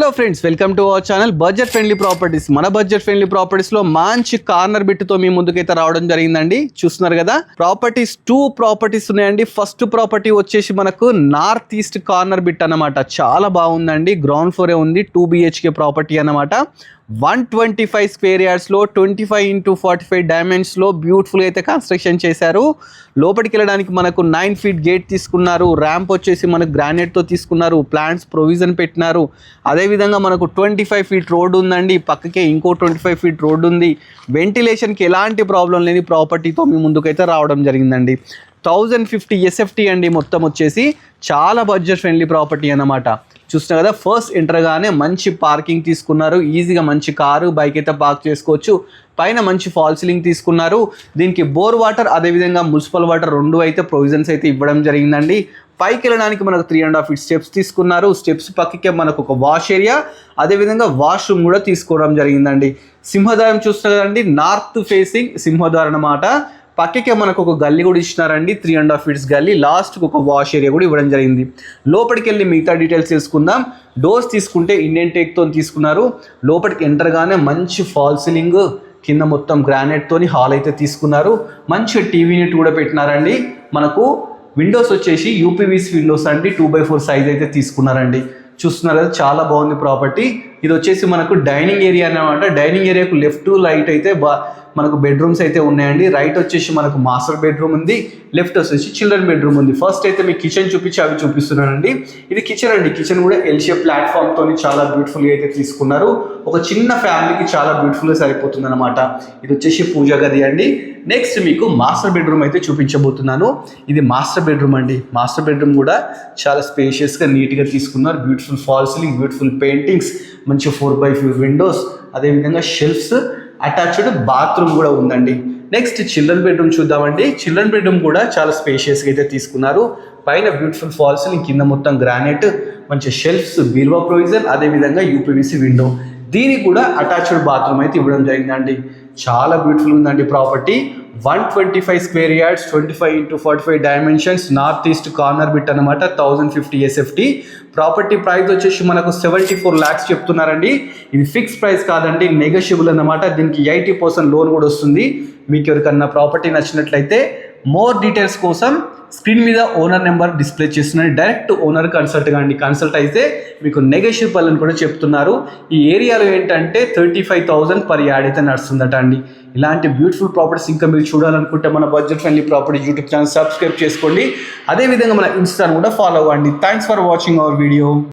Hello friends, welcome to our channel budget friendly properties. మన budget friendly properties లో మంచి corner bit తో మీ ముందుకైతే రావడం జరిగిందండి. చూస్తున్నారు కదా, టూ ప్రాపర్టీస్ ఉన్నాయండి. ఫస్ట్ ప్రాపర్టీ వచ్చేసి మనకు నార్త్ ఈస్ట్ కార్నర్ బిట్ అన్నమాట. చాలా బాగుందండి. గ్రౌండ్ ఫ్లోరే ఉంది. 2 BHK ప్రాపర్టీ అన్నమాట. 125 స్క్వేర్ యార్డ్స్లో 25x45 డైమెన్షన్స్లో బ్యూటిఫుల్గా అయితే కన్స్ట్రక్షన్ చేశారు. లోపలికి వెళ్ళడానికి మనకు 9 feet గేట్ తీసుకున్నారు. ర్యాంప్ వచ్చేసి మనకు గ్రానైట్తో తీసుకున్నారు. ప్లాంట్స్ ప్రొవిజన్ పెట్టినారు. అదేవిధంగా మనకు 25 feet రోడ్ ఉందండి. పక్కకే ఇంకో 25 feet రోడ్ ఉంది. వెంటిలేషన్కి ఎలాంటి ప్రాబ్లం లేని ప్రాపర్టీతో మీ ముందుకైతే రావడం జరిగిందండి. 1050 SFT అండి. మొత్తం వచ్చేసి చాలా బడ్జెట్ ఫ్రెండ్లీ ప్రాపర్టీ అన్నమాట. చూస్తున్నా కదా, ఫస్ట్ ఎంటర్గానే మంచి పార్కింగ్ తీసుకున్నారు. ఈజీగా మంచి కారు బైక్ అయితే పార్క్ చేసుకోవచ్చు. పైన మంచి ఫాల్ సీలింగ్ తీసుకున్నారు. దీనికి బోర్ వాటర్ అదేవిధంగా మున్సిపల్ వాటర్ రెండు అయితే ప్రొవిజన్స్ అయితే ఇవ్వడం జరిగిందండి. పైకి వెళ్ళడానికి మనకు 3.5 feet స్టెప్స్ తీసుకున్నారు. స్టెప్స్ పక్కకే మనకు ఒక వాష్ ఏరియా అదేవిధంగా వాష్రూమ్ కూడా తీసుకోవడం జరిగిందండి. సింహద్వారం చూస్తున్నారు కదండి, నార్త్ ఫేసింగ్ సింహద్వారం అన్నమాట. పక్కకే మనకు ఒక గల్లీ కూడా ఇచ్చినారండి. 3.5 feet గల్లీ. లాస్ట్కి ఒక వాష్ ఏరియా కూడా ఇవ్వడం జరిగింది. లోపలికి వెళ్ళి మిగతా డీటెయిల్స్ తెలుసుకుందాం. డోర్స్ తీసుకుంటే ఇండియన్ టేక్తో తీసుకున్నారు. లోపలికి ఎంటర్గానే మంచి ఫాల్ సీలింగ్, కింద మొత్తం గ్రానైట్తోని హాల్ అయితే తీసుకున్నారు. మంచి టీవీ యూనిట్ కూడా పెట్టినారండి. మనకు విండోస్ వచ్చేసి UPVC విండోస్ అండి. 2x4 సైజ్ అయితే తీసుకున్నారండి. చూస్తున్నారు కదా, చాలా బాగుంది ప్రాపర్టీ. ఇది వచ్చేసి మనకు డైనింగ్ ఏరియా అన్నమాట. డైనింగ్ ఏరియాకు లెఫ్ట్ రైట్ అయితే మనకు బెడ్రూమ్స్ అయితే ఉన్నాయండి. రైట్ వచ్చేసి మనకు మాస్టర్ బెడ్రూమ్ ఉంది. లెఫ్ట్ వచ్చేసి చిల్డ్రన్ బెడ్రూమ్ ఉంది. ఫస్ట్ అయితే మీకు కిచెన్ చూపించి అవి చూపిస్తున్నానండి. ఇది కిచెన్ అండి. కిచెన్ కూడా ఎల్షేప్ ప్లాట్ఫామ్తో చాలా బ్యూటిఫుల్గా అయితే తీసుకున్నారు. ఒక చిన్న ఫ్యామిలీకి చాలా బ్యూటిఫుల్గా సరిపోతుంది అనమాట. ఇది వచ్చేసి పూజా గది అండి. నెక్స్ట్ మీకు మాస్టర్ బెడ్రూమ్ అయితే చూపించబోతున్నాను. ఇది మాస్టర్ బెడ్రూమ్ అండి. మాస్టర్ బెడ్రూమ్ కూడా చాలా స్పేషియస్గా నీట్గా తీసుకున్నారు. Beautiful fall ceiling, beautiful paintings, మంచి 4x4 విండోస్, అదేవిధంగా షెల్ఫ్స్, అటాచ్డ్ బాత్రూమ్ కూడా ఉందండి. నెక్స్ట్ చిల్డ్రన్ బెడ్రూమ్ చూద్దామండి. చిల్డ్రన్ బెడ్రూమ్ కూడా చాలా స్పేషియస్గా అయితే తీసుకున్నారు. పైన బ్యూటిఫుల్ ఫాల్ సీలింగ్, కింద మొత్తం గ్రానైట్, మంచి షెల్ఫ్స్, బీరువా ప్రొవిజన్, అదేవిధంగా UPVC విండో. దీనికి కూడా అటాచ్డ్ బాత్రూమ్ అయితే ఇవ్వడం జరిగిందండి. చాలా బ్యూటిఫుల్ ఉందండి property. 125 square yards, 25x45 dimensions, north east corner bit అనమాట. 1050 SFT. ప్రాపర్టీ ప్రైస్ వచ్చేసి మనకు 74 lakhs చెప్తున్నారండి. ఇది ఫిక్స్ ప్రైస్ కాదండి, నెగోషియబుల్ అన్నమాట. దీనికి 80% లోన్ కూడా వస్తుంది. మీకు ఎవరికన్నా ప్రాపర్టీ నచ్చినట్లయితే మోర్ డీటెయిల్స్ కోసం స్క్రీన్ మీద ఓనర్ నెంబర్ డిస్ప్లే చేస్తున్నాను. డైరెక్ట్ ఓనర్ కన్సల్ట్ కాండి. కన్సల్ట్ అయితే మీకు నెగోషియబుల్ అని కూడా చెప్తున్నారు. ఈ ఏరియాలో ఏంటంటే 35,000 per yard అయితే నడుస్తుందట అండి. ఇలాంటి బ్యూటిఫుల్ ప్రాపర్టీస్ ఇంకా మీరు చూడాలనుకుంటే మన budget friendly property YouTube channel subscribe చేసుకోండి. అదేవిధంగా మన ఇన్స్టాను కూడా ఫాలో అవ్వండి. Thanks for watching our video.